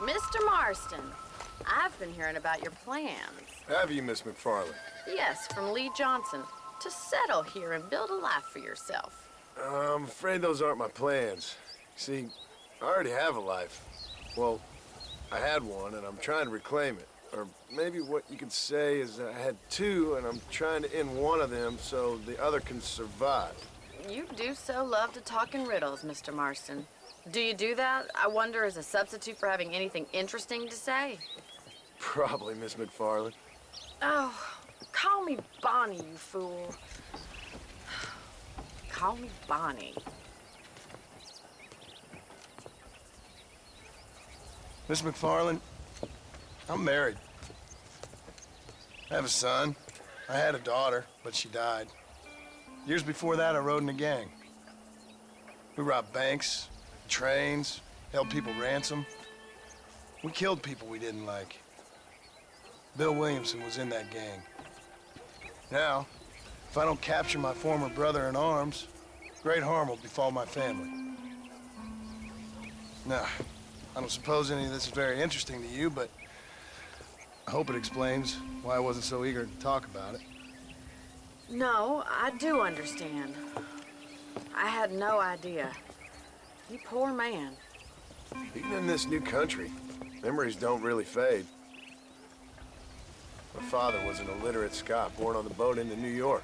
Mr. Marston, I've been hearing about your plans. Have you, Miss McFarland? Yes, from Lee Johnson, to settle here and build a life for yourself. I'm afraid those aren't my plans. See, I already have a life. Well, I had one, and I'm trying to reclaim it. Or maybe what you could say is I had two, and I'm trying to end one of them so the other can survive. You do so love to talk in riddles, Mr. Marston. Do you do that, I wonder, as a substitute for having anything interesting to say? Probably, Miss McFarland. Oh, call me Bonnie, you fool. Call me Bonnie. Miss McFarland, I'm married. I have a son. I had a daughter, but she died. Years before that, I rode in a gang. We robbed banks, trains, held people ransom. We killed people we didn't like. Bill Williamson was in that gang. Now, if I don't capture my former brother in arms, great harm will befall my family. Now, I don't suppose any of this is very interesting to you, but I hope it explains why I wasn't so eager to talk about it. No, I do understand. I had no idea. You poor man. Even in this new country, memories don't really fade. My father was an illiterate Scot born on the boat into New York.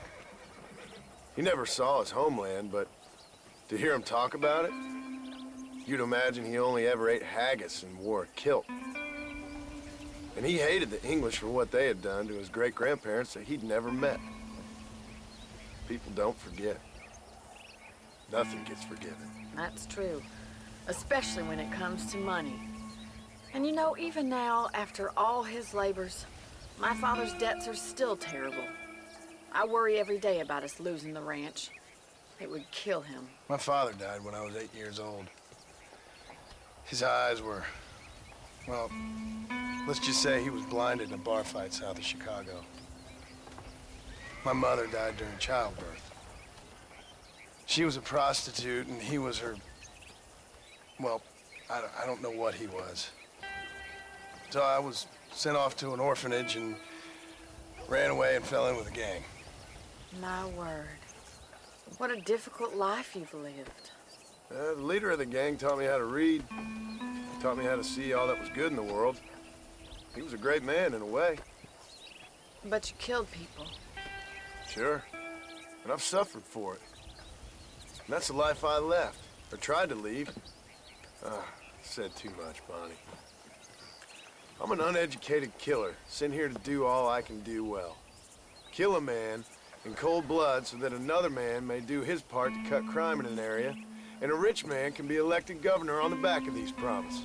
He never saw his homeland, but to hear him talk about it, you'd imagine he only ever ate haggis and wore a kilt. And he hated the English for what they had done to his great-grandparents that he'd never met. People don't forget. Nothing gets forgiven. That's true, especially when it comes to money. And you know, even now, after all his labors, my father's debts are still terrible. I worry every day about us losing the ranch. It would kill him. My father died when I was 8 years old. His eyes were, well, let's just say he was blinded in a bar fight south of Chicago. My mother died during childbirth. She was a prostitute, and he was her, well, I don't know what he was. So I was sent off to an orphanage and ran away and fell in with a gang. My word. What a difficult life you've lived. The leader of the gang taught me how to read, taught me how to see all that was good in the world. He was a great man in a way. But you killed people. Sure, and I've suffered for it. And that's the life I left, or tried to leave. Said too much, Bonnie. I'm an uneducated killer, sent here to do all I can do well. Kill a man in cold blood so that another man may do his part to cut crime in an area, and a rich man can be elected governor on the back of these promises.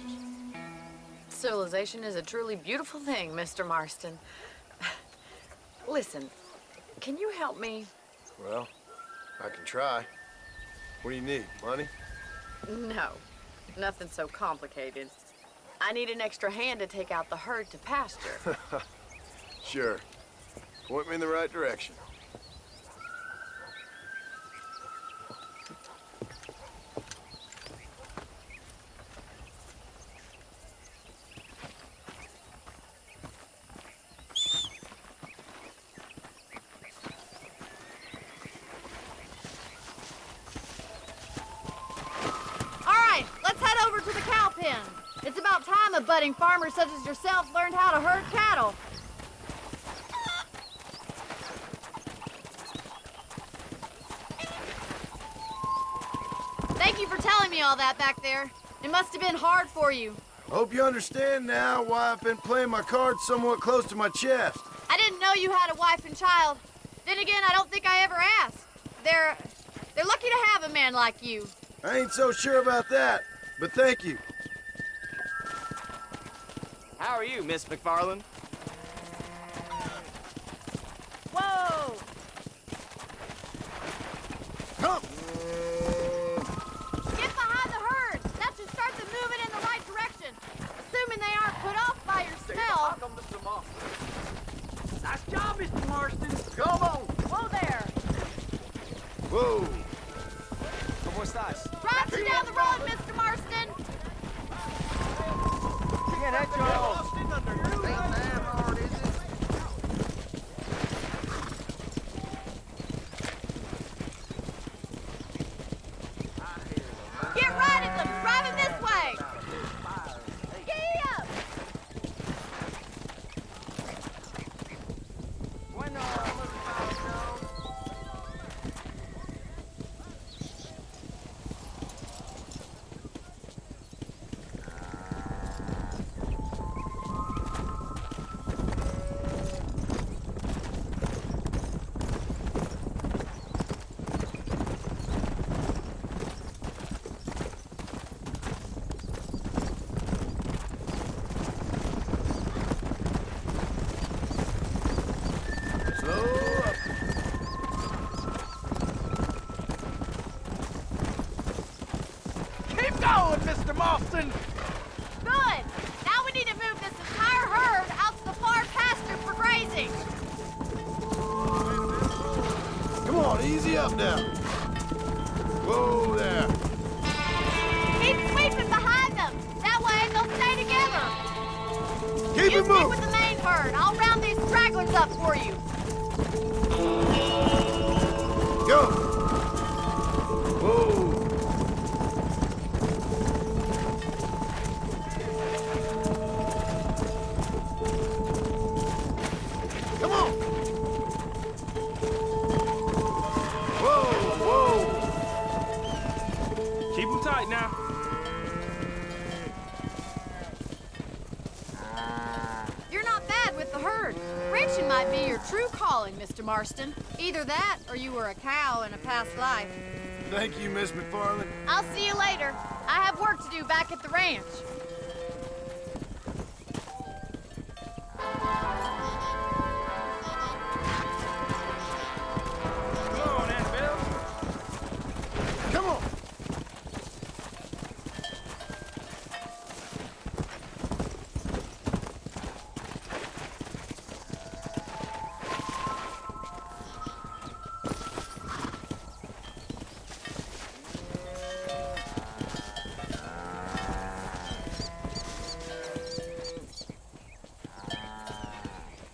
Civilization is a truly beautiful thing, Mr. Marston. Listen, can you help me? Well, I can try. What do you need, money? No, nothing so complicated. I need an extra hand to take out the herd to pasture. Sure. Point me in the right direction. It's about time a budding farmer such as yourself learned how to herd cattle. Thank you for telling me all that back there. It must have been hard for you. Hope you understand now why I've been playing my cards somewhat close to my chest. I didn't know you had a wife and child. Then again, I don't think I ever asked. They're lucky to have a man like you. I ain't so sure about that, but thank you. How are you, Miss McFarland? Whoa! Come! Get behind the herd! That should start them moving in the right direction. Assuming they aren't put off by your smell. Mr. Marston. Nice job, Mr. Marston. Come on! Whoa there! Whoa! ¿Cómo estás? Drive you down the road, Mr. Marston! Get Slow down. Whoa there. Keep sweeping behind them. That way they'll stay together. Keep You it stick moving. with the main herd. I'll round these stragglers up for you. Go. Whoa. Come on. Whoa, whoa. Keep them tight now. You're not bad with the herd. Ranching might be your true calling, Mr. Marston. Either that, or you were a cow in a past life. Thank you, Miss McFarland. I'll see you later. I have work to do back at the ranch.